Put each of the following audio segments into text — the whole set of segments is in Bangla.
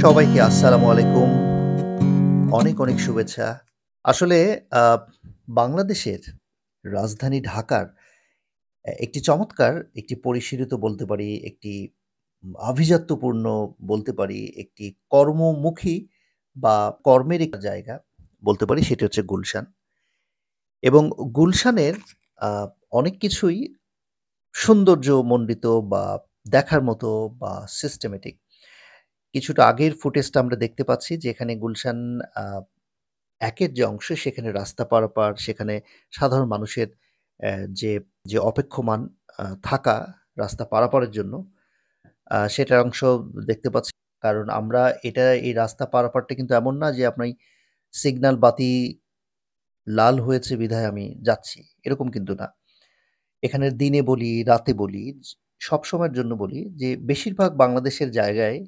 সবাইকে আসসালামু আলাইকুম। অনেক, অনেক শুভেচ্ছা। আসলে আ বাংলাদেশের রাজধানী ঢাকার একটি চমৎকার একটি পরিশীলিত বলতে পারি, একটি আভিজাত্যপূর্ণ বলতে পারি, একটি কর্মমুখী বা কর্মের একটা জায়গা বলতে পারি সেটি হচ্ছে গুলশান। এবং গুলশানের আ অনেক কিছুই সৌন্দর্যমণ্ডিত বা দেখার মতো বা সিস্টেমেটিক। কিছুটা আগের ফুটেজটা আমরা দেখতে পাচ্ছি যেখানে গুলশান আ ১ এর যে অংশ সেখানে রাস্তা পারাপার, সেখানে সাধারণ মানুষের যে অপেক্ষমান থাকা রাস্তা পারাপারের জন্য সেটার অংশ দেখতে পাচ্ছি। কারণ আমরা এই রাস্তা পারাপারটা কিন্তু এমন না যে আপনি সিগন্যাল বাতি লাল হয়েছে বিধায় আমি যাচ্ছি, এরকম কিন্তু না। এখানে দিনে বলি, রাতে বলি, সবসময়ের জন্য বলি যে বেশিরভাগ বাংলাদেশের জায়গায়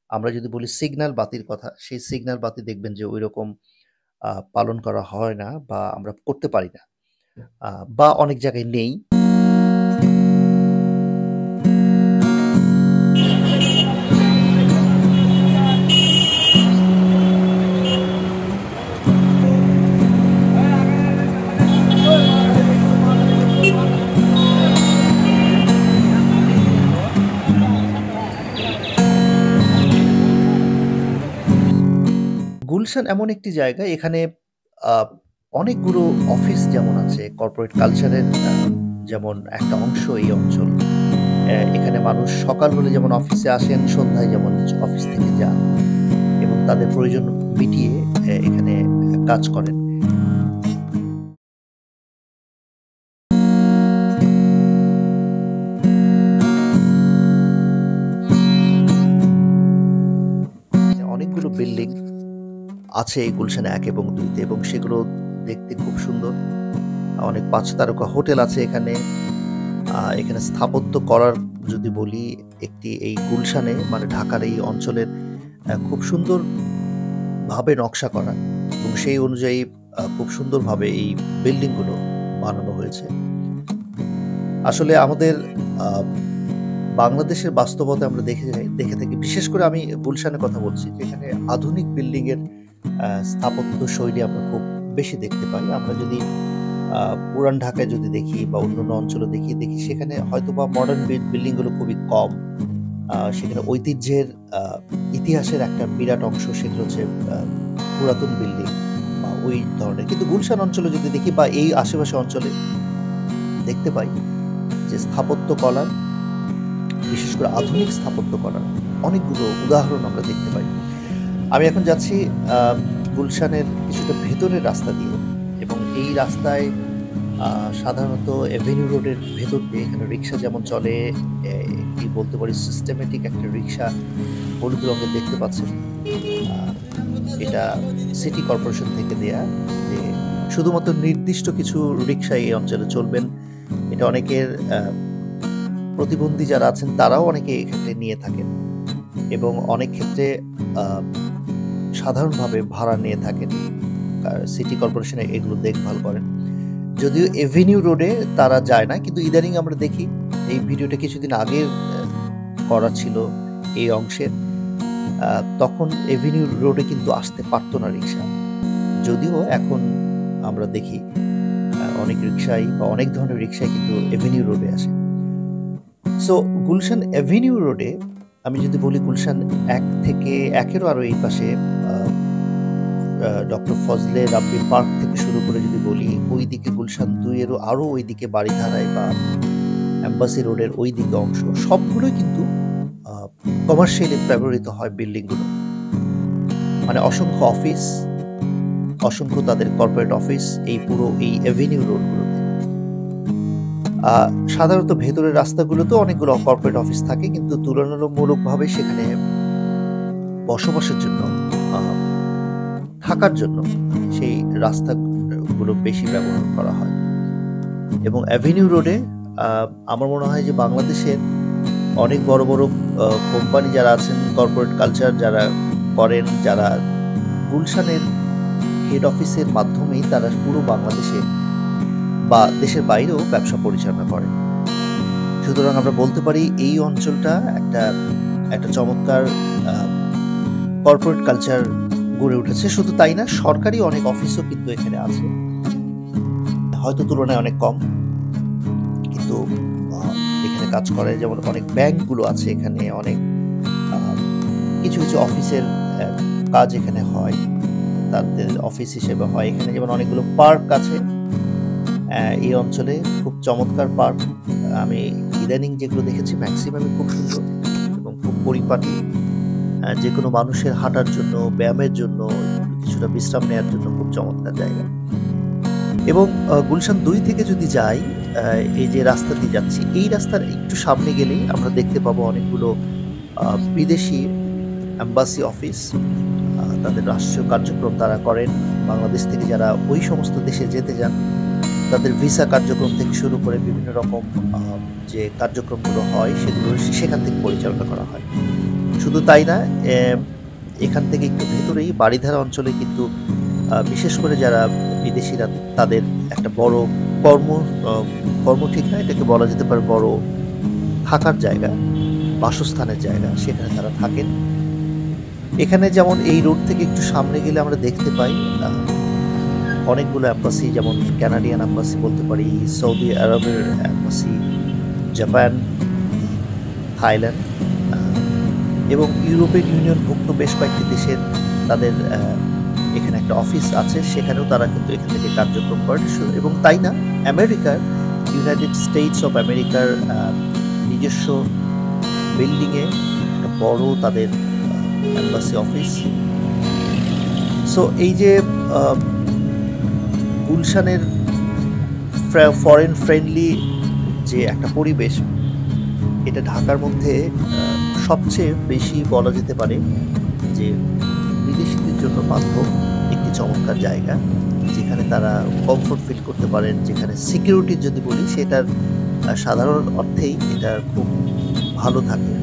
আমরা যদি বলি সিগন্যাল বাতির কথা, সেই সিগন্যাল বাতি দেখবেন যে ঐরকম পালন করা হয় না বা আমরা করতে পারি না। বা অনেক জায়গায় নেই। গুলশান এমন একটি জায়গা এখানে আ অনেকগুলো অফিস যেমন আছে, কর্পোরেট কালচারের যেমন একটা অংশ এই অঞ্চল। এখানে মানুষ সকাল হলে যেমন অফিসে আসেন, সন্ধ্যায় যেমন অফিস থেকে যান এবং তাদের প্রয়োজন মিটিয়ে এখানে কাজ করেন। অনেকগুলো বিল্ডিং আছে এই গুলশান ১ এবং ২ তে এবং সেগুলো দেখতে খুব সুন্দর। অনেক ৫ তারকা হোটেল আছে এখানে। এখানে স্থাপত্য করার যদি বলি এই গুলশানে মানে ঢাকার এই অঞ্চলের খুব সুন্দরভাবে নকশা করা এবং সেই অনুযায়ী খুব সুন্দরভাবে এই বিল্ডিংগুলো বানানো হয়েছে। আসলে আমাদের আ বাংলাদেশের বাস্তবতা আমরা দেখে থাকি। বিশেষ করে আমি গুলশানের কথা বলছি যেখানে আধুনিক বিল্ডিং এর স্থাপত্য শৈলী আমরা খুব বেশি দেখতে পাই। আমরা যদি পুরান ঢাকায় যদি দেখি বা অন্যান্য অঞ্চলে দেখি সেখানে হয়তোবা মডার্ন বিল্ডিং গুলো খুবই কম। সেখানে ঐতিহ্যের আ ইতিহাসের একটা বিরাট অংশ সেগুলো হচ্ছে আ পুরাতন বিল্ডিং বা ওই ধরনের। কিন্তু গুলশান অঞ্চলে যদি দেখি বা এই আশেপাশে অঞ্চলে দেখতে পাই যে স্থাপত্য কলার বিশেষ করে আধুনিক স্থাপত্য কলার অনেকগুলো উদাহরণ আমরা দেখতে পাই। আমি এখন যাচ্ছি আ গুলশানের কিছুটা ভেতরের রাস্তা দিয়ে এবং এই রাস্তায় সাধারণত এভিনিউ রোডের ভেতর দিয়ে এখানে রিক্সা যেমন চলে, একটি বলতে পারি সিস্টেমেটিক একটা রিক্সা হলুদ রঙের দেখতে পাচ্ছেন। আ এটা সিটি কর্পোরেশন থেকে দেয়া যে শুধুমাত্র নির্দিষ্ট কিছু রিক্সা এই অঞ্চলে চলবেন। এটা অনেকের প্রতিবন্ধী যারা আছেন তারাও অনেকে এক্ষেত্রে নিয়ে থাকেন এবং অনেক ক্ষেত্রে আ সাধারণভাবে ভাড়া নিয়ে থাকেন। সিটি কর্পোরেশন এগুলো দেখভাল করেন। যদিও এভিনিউ রোডে তারা যায় না। কিন্তু ইদানিং আমরা দেখি এই ভিডিওটা কিছুদিন আগের করা ছিল এই অংশের তখন এভিনিউ রোডে কিন্তু আসতে পারত না রিক্সা। যদিও এখন আমরা দেখি অনেক রিক্সাই বা অনেক ধরনের রিক্সাই কিন্তু এভিনিউ রোডে আসে। সো গুলশান এভিনিউ রোডে আমি যদি বলি গুলশান ১ থেকে ১ এরও আরো এই পাশে আ আ ডক্টর ফজলে রাব্বি পার্ক থেকে শুরু করে যদি বলি, ওইদিকে গুলশান ২ এরও আরো ওইদিকে বারিধারায় বা এম্বাসি রোডের ওইদিকে অংশ সবগুলোই কিন্তু আ কমার্শিয়ালি ব্যবহৃত হয় বিল্ডিংগুলো। মানে অসংখ্য অফিস, অসংখ্য তাদের কর্পোরেট অফিস এই পুরো এই এভিনিউ রোডগুলোতে। আ সাধারণত ভেতরের রাস্তাগুলোতেও অনেকগুলো কর্পোরেট অফিস থাকে কিন্তু তুলনামূলকভাবে সেখানে বসবাসের জন্য আ থাকার জন্য সেই রাস্তাগুলো বেশি ব্যবহার করা হয়। এবং অ্যাভিনিউ রোডে আ আমার মনে হয় যে বাংলাদেশের অনেক বড়, বড় কোম্পানি যারা আছেন, কর্পোরেট কালচার যারা করেন, যারা গুলশানের হেড অফিসের মাধ্যমেই তারা পুরো বাংলাদেশে বা দেশের বাইরেও ব্যবসা পরিচালনা করেন। সুতরাং আমরা বলতে পারি এই অঞ্চলটা একটা চমৎকার আ কর্পোরেট কালচার গড়ে উঠেছে। শুধু তাই না, সরকারি অনেক অফিসও কিন্তু এখানে আছে। হয়তো তুলনায় অনেক কম। কিন্তু আ এখানে কাজ করে যেমন অনেক ব্যাংকগুলো আছে এখানে, অনেক আ কিছু, কিছু অফিসের কাজ এখানে হয়। তাদের অফিস হিসেবে হয়। এখানে যেমন অনেকগুলো পার্ক আছে। এই অঞ্চলে খুব চমৎকার পার্ক। আমি ইদানিং যেগুলো দেখেছি ম্যাক্সিমামই খুব সুন্দর এবং খুব পরিপাটি। যেকোনো মানুষের হাঁটার জন্য, ব্যায়ামের জন্য, কিছুটা বিশ্রাম নেয়ার জন্য খুব চমৎকার জায়গা। এবং গুলশান ২ থেকে যদি যাই, আ এই যে রাস্তা দিয়ে যাচ্ছি, এই রাস্তার একটু সামনে গেলেই আমরা দেখতে পাবো অনেকগুলো আ বিদেশি এম্বাসি অফিস। তাদের রাষ্ট্রীয় কার্যক্রম তারা করেন। বাংলাদেশ থেকে যারা ওই সমস্ত দেশে যেতে চান, তাদের ভিসা কার্যক্রম থেকে শুরু করে বিভিন্ন রকম আ যে কার্যক্রমগুলো হয়, সেগুলো সেখান থেকে পরিচালনা করা হয়। শুধু তাই না, এখান থেকে একটু ভেতরেই বারিধারা অঞ্চলে কিন্তু বিশেষ করে যারা বিদেশিরা তাদের একটা বড় কর্ম আ কর্ম ঠিক না, এটাকে বলা যেতে পারে বড় থাকার জায়গা, বাসস্থানের জায়গা, সেখানে তারা থাকেন। এখানে যেমন এই রোড থেকে একটু সামনে গেলে আমরা দেখতে পাই আ অনেকগুলো এম্বাসি, যেমন কানাডিয়ান এম্বাসি বলতে পারি, সৌদি আরবের এম্বাসি, জাপান, থাইল্যান্ড আ এবং ইউরোপিয়ান ইউনিয়নভুক্ত বেশ কয়েকটি দেশের তাদের এখানে একটা অফিস আছে। সেখানেও তারা কিন্তু এখান থেকে কার্যক্রম করেন। এবং তাই না, আমেরিকার ইউনাইটেড স্টেটস অফ আমেরিকার নিজস্ব বিল্ডিংয়ে একটা বড় তাদের এম্বাসি অফিস। সো এই যে আ গুলশানের ফরেন ফ্রেন্ডলি যে একটা পরিবেশ, এটা ঢাকার মধ্যে সবচেয়ে বেশি বলা যেতে পারে যে বিদেশীদের জন্য বান্ধব একটি চমৎকার জায়গা। যেখানে তারা কমফোর্ট ফিল করতে পারেন, যেখানে সিকিউরিটি যদি বলি সেটার সাধারণ অর্থেই এটা খুব ভালো থাকে,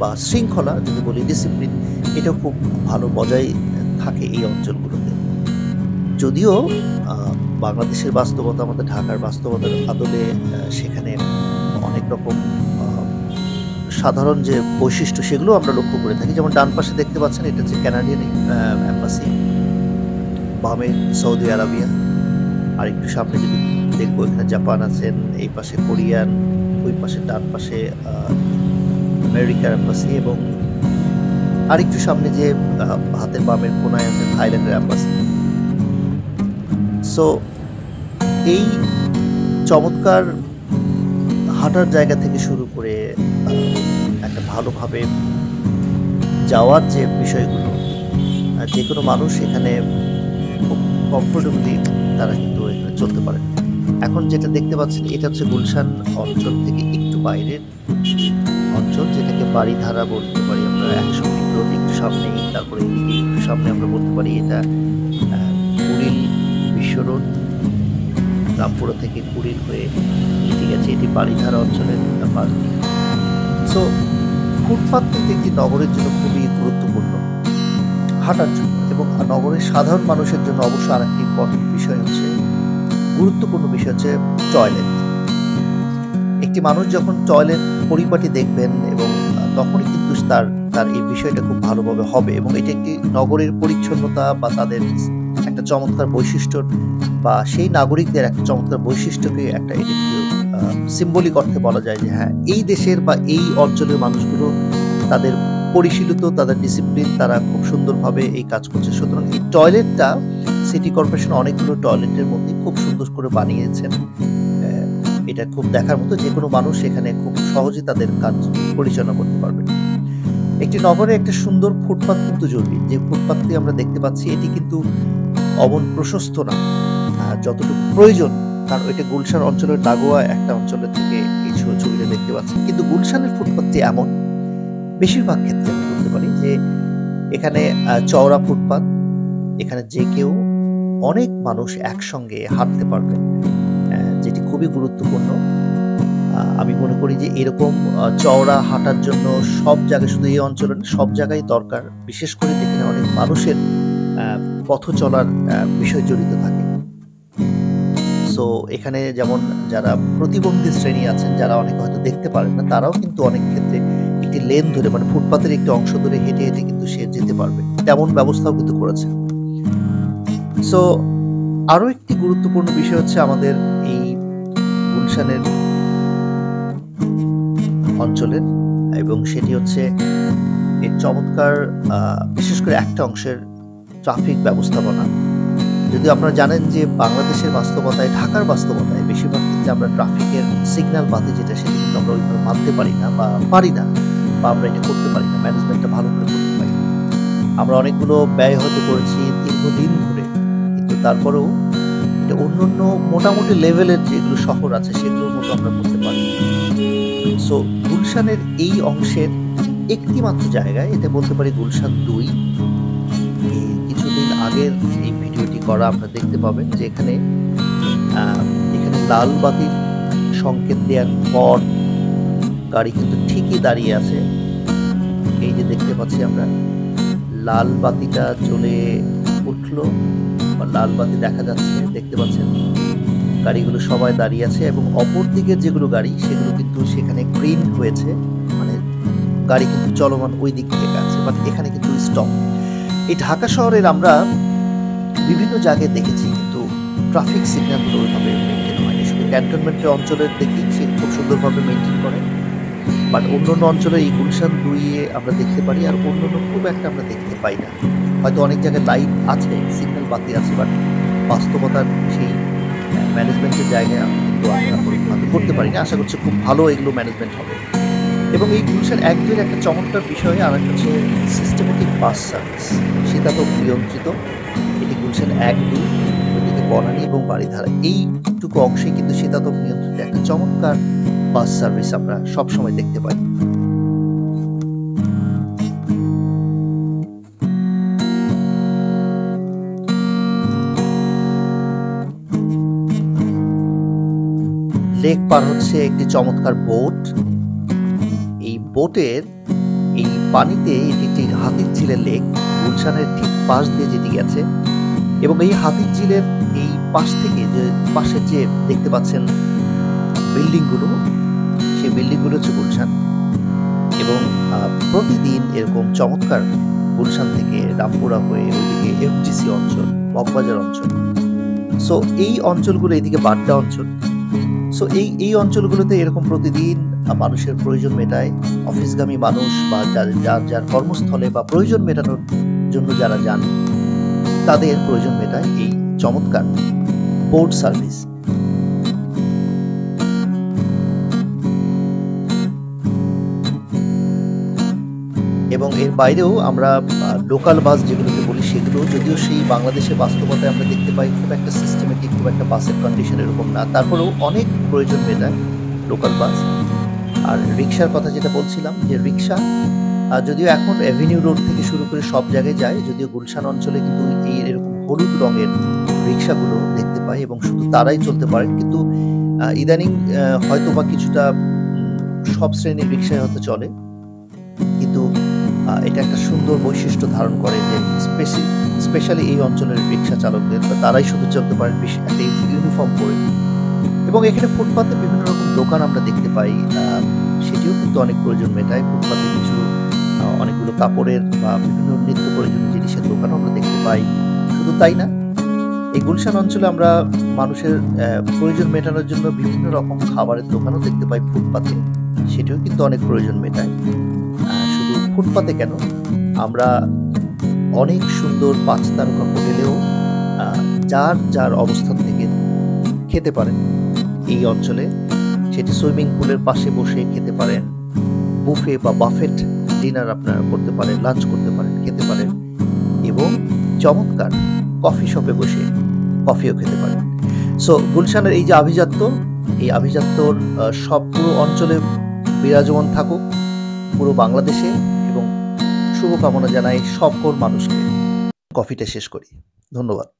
বা শৃঙ্খলা যদি বলি ডিসিপ্লিন, এটাও খুব ভালো বজায় থাকে এই অঞ্চলগুলোতে। যদিও আ বাংলাদেশের বাস্তবতা আমাদের ঢাকার বাস্তবতার আদলে সেখানে অনেক রকম আ সাধারণ যে বৈশিষ্ট্য সেগুলো আমরা লক্ষ্য করে থাকি। যেমন ডান পাশে দেখতে পাচ্ছেন, এটা হচ্ছে কানাডিয়ান এম্বাসি, বামে সৌদি আরাবিয়া। আরেকটু সামনে যদি দেখবো, এখানে জাপান আছেন, এই পাশে কোরিয়ান, ওই পাশে ডান পাশে আমেরিকার এম্বাসি, এবং আরেকটু সামনে যে হাতের বামের কোনায় আছে থাইল্যান্ডের এম্বাসি। সো এই চমৎকার হাঁটার জায়গা থেকে শুরু করে একটা ভালোভাবে যাওয়ার যে বিষয়গুলো, যেকোনো মানুষ এখানে খুব কমফোর্টেবলি তারা কিন্তু এখানে চলতে পারে। এখন যেটা দেখতে পাচ্ছেন, এটা হচ্ছে গুলশান অঞ্চল থেকে একটু বাইরের অঞ্চল, যেটাকে বারিধারা বলতে পারি আমরা। ১০০ ফিট রোড একটু সামনেই, তারপরে এদিকে একটু সামনে আমরা বলতে পারি এটা কুড়িল বিশ্ব রোড। রামপুরা থেকে কুড়িল হয়ে ঠিক আছে, এটি বারিধারা অঞ্চলের পার্কিং। সো ফুটপাত কিন্তু একটি নগরের জন্য খুবই গুরুত্বপূর্ণ হাঁটার জন্য, এবং নগরের সাধারণ মানুষের জন্য অবশ্য আরেকটি ইম্পর্টেন্ট বিষয় হচ্ছে, গুরুত্বপূর্ণ বিষয় হচ্ছে টয়লেট। একটি মানুষ যখন টয়লেট পরিপাটি দেখবেন, এবং তখনই কিন্তু তার তার এই বিষয়টা খুব ভালোভাবে হবে এবং এটা একটি নগরের পরিচ্ছন্নতা বা তাদের একটা চমৎকার বৈশিষ্ট্য বা সেই নাগরিকদের একটা চমৎকার বৈশিষ্ট্যকে একটা এটা কিন্তু সিম্বলিক অর্থে বলা যায় যে হ্যাঁ, এই দেশের বা এই অঞ্চলের মানুষগুলো তাদের পরিশীলিত, তাদের ডিসিপ্লিন, তারা খুব সুন্দরভাবে এই কাজ করছে। সুতরাং এই টয়লেটটা সিটি কর্পোরেশন অনেকগুলো টয়লেটের মধ্যে খুব সুন্দর করে বানিয়েছেন। এটা খুব দেখার মতো, যেকোনো মানুষ এখানে খুব সহজে তাদের কাজ পরিচালনা করতে পারবে। একটি নগরে একটা সুন্দর ফুটপাত কিন্তু জরুরি। যে ফুটপাতটি আমরা দেখতে পাচ্ছি এটি কিন্তু অমন প্রশস্ত না। যতটুকু প্রয়োজন, কারণ এটা গুলশান অঞ্চলের লাগোয়া একটা অঞ্চলের থেকে এই ছবিটা দেখতে পাচ্ছেন। কিন্তু গুলশানের ফুটপাতটি এমন বেশিরভাগ ক্ষেত্রে আমি বলতে পারি যে এখানে চওড়া ফুটপাত, এখানে যে কেউ অনেক মানুষ একসঙ্গে হাঁটতে পারবেন, যেটি খুবই গুরুত্বপূর্ণ। আমি মনে করি যে এরকম চওড়া হাঁটার জন্য সব জায়গায়, শুধু এই অঞ্চলে না, সব জায়গায় দরকার। বিশেষ করে যেখানে অনেক মানুষের পথ চলার বিষয় জড়িত থাকে। সো এখানে যেমন যারা প্রতিবন্ধী শ্রেণী আছেন, যারা অনেকে হয়তো দেখতে পারেন না, তারাও কিন্তু অনেক ক্ষেত্রে একটি লেন ধরে, মানে ফুটপাতের একটি অংশ ধরে হেঁটে, হেঁটে কিন্তু সে যেতে পারবে। তেমন ব্যবস্থাও কিন্তু করেছে। সো আরো একটি গুরুত্বপূর্ণ বিষয় হচ্ছে আমাদের এই গুলশানের অঞ্চলের, এবং সেটি হচ্ছে এর চমৎকার বিশেষ করে একটা অংশের ট্রাফিক ব্যবস্থাপনা। যদিও আপনারা জানেন যে বাংলাদেশের বাস্তবতায়, ঢাকার বাস্তবতায় বেশিরভাগ ক্ষেত্রে আমরা ট্রাফিকের সিগন্যাল বাতি যেটা, সেটা কিন্তু আমরা ওইভাবে মানতে পারি না বা আমরা এটা করতে পারি না। ম্যানেজমেন্টটা ভালো করে করতে পারি না। আমরা অনেকগুলো ব্যয় হয়তো করেছি দীর্ঘদিন ধরে, কিন্তু তারপরেও এটা অন্যান্য মোটামুটি লেভেলের যেগুলো শহর আছে সেগুলোর মতো আমরা করতে পারি না। সো গুলশানের এই অংশের একটি মাত্র জায়গায়, এটা বলতে পারি গুলশান ২, কিছুদিন আগের এই ভিডিওটি করা আপনারা দেখতে পাবেন যে এখানে লাল বাতির সংকেত দেওয়ার পর গাড়ি কিন্তু ঠিকই দাঁড়িয়ে আছে। এই যে দেখতে পাচ্ছি আমরা, লাল বাতিটা জ্বলে উঠলো বা লাল বাতি দেখা যাচ্ছে, দেখতে পাচ্ছেন গাড়িগুলো সবাই দাঁড়িয়ে আছে এবং অপর দিকের যেগুলো গাড়ি সেগুলো কিন্তু সেখানে গ্রিন হয়েছে, মানে গাড়ি কিন্তু চলমান ওই দিক থেকে আছে, বাট এখানে কিন্তু স্টপ। এই ঢাকা শহরের আমরা বিভিন্ন জায়গায় দেখেছি কিন্তু ট্রাফিক সিগন্যালগুলো ওইভাবে মেনটেন হয়নি। শুধু ক্যান্টনমেন্টের অঞ্চলের দেখি সে খুব সুন্দরভাবে মেনটেন করে, বাট অন্যান্য অঞ্চলে এই গুলশান ২-এ আমরা দেখতে পারি, আর অন্যান্য খুব একটা আমরা দেখতে পাই না। হয়তো অনেক জায়গায় লাইট আছে, সিগন্যাল বাতি আছে, বাট বাস্তবতার সেই ম্যানেজমেন্টের জায়গায় কিন্তু আমরা করতে পারি না। আশা করছি খুব ভালো এগুলো ম্যানেজমেন্ট হবে। এবং এই গুলশান ১-২-এর একটা চমৎকার বিষয় আরেকটা হচ্ছে সিস্টেমেটিক বাস সার্ভিস, শীতাতপ নিয়ন্ত্রিত। এটি গুলশান ১-২, ওইদিকে বনানী এবং বারিধারা এইটুকু অংশে কিন্তু শীতাতপ নিয়ন্ত্রিত একটা চমৎকার বাস সার্ভিস আমরা সবসময় দেখতে পাই। লেক পার হচ্ছে একটি চমৎকার বোট। এই বোটের এই পানিতে এটি একটি হাতির ঝিলের লেক, গুলশানের ঠিক পাশ দিয়ে যেটি গেছে, এবং এই হাতির ঝিলের এই পাশ থেকে যে পাশের যে দেখতে পাচ্ছেন বিল্ডিংগুলো, সেই বিল্ডিংগুলো হচ্ছে গুলশান। এবং প্রতিদিন এরকম চমৎকার গুলশান থেকে রামপুরা হয়ে ওইদিকে এফডিসি অঞ্চল, মগবাজার অঞ্চল, সো এই অঞ্চলগুলো, এইদিকে বাড্ডা অঞ্চল, সো এই অঞ্চলগুলোতে এরকম প্রতিদিন মানুষের প্রয়োজন মেটায়। অফিসগামী মানুষ বা যার কর্মস্থলে বা প্রয়োজন মেটানোর জন্য যারা যান, তাদের প্রয়োজন মেটায় এই চমৎকার বোট সার্ভিস। এবং এর বাইরেও আমরা লোকাল বাস যেগুলোকে বলি, সেগুলো যদিও সেই বাংলাদেশের বাস্তবতায় আমরা দেখতে পাই খুব একটা সিস্টেমেটিক, খুব একটা বাসের কন্ডিশন এরকম না, তারপরেও অনেক প্রয়োজন মেটায় লোকাল বাস। আর রিক্সার কথা যেটা বলছিলাম, যে রিক্সা যদিও এখন অ্যাভিনিউ রোড থেকে শুরু করে সব জায়গায় যায়, যদিও গুলশান অঞ্চলে কিন্তু এই এরকম হলুদ রঙের রিক্সাগুলো দেখতে পাই এবং শুধু তারাই চলতে পারেন। কিন্তু ইদানিং হয়তো বা কিছুটা সব শ্রেণীর রিক্সায় হয়তো চলে, কিন্তু এটা একটা সুন্দর বৈশিষ্ট্য ধারণ করে যে স্পেশালি এই অঞ্চলের রিক্সা চালকদের, তারাই শুধু চলতে পারেন একটা ইউনিফর্ম পরে। এবং এখানে ফুটপাতে বিভিন্ন রকম দোকান আমরা দেখতে পাই, সেটিও কিন্তু অনেক প্রয়োজন মেটায়। ফুটপাতে কিছু অনেকগুলো কাপড়ের বা বিভিন্ন নিত্য প্রয়োজনীয় জিনিসের দোকানও আমরা দেখতে পাই। শুধু তাই না, এই গুলশান অঞ্চলে আমরা মানুষের প্রয়োজন মেটানোর জন্য বিভিন্ন রকম খাবারের দোকানও দেখতে পাই ফুটপাতে। সেটিও কিন্তু অনেক প্রয়োজন মেটায়। শুধু ফুটপাতে কেন, আমরা অনেক সুন্দর ৫ তারকা হোটেলেও আ যার অবস্থান থেকে খেতে পারেন এই অঞ্চলে। সেটি সুইমিং পুলের পাশে বসে খেতে পারেন, বুফে বা বাফেট ডিনার আপনারা করতে পারেন, লাঞ্চ করতে পারেন, খেতে পারেন এবং চমৎকার কফি শপে বসে কফিও খেতে পারেন। সো গুলশানের এই যে আভিজাত্য, এই আভিজাত্যর সব পুরো অঞ্চলে বিরাজমান থাকুক, পুরো বাংলাদেশে এবং শুভকামনা জানাই সকল মানুষকে। কফিটা শেষ করি। ধন্যবাদ।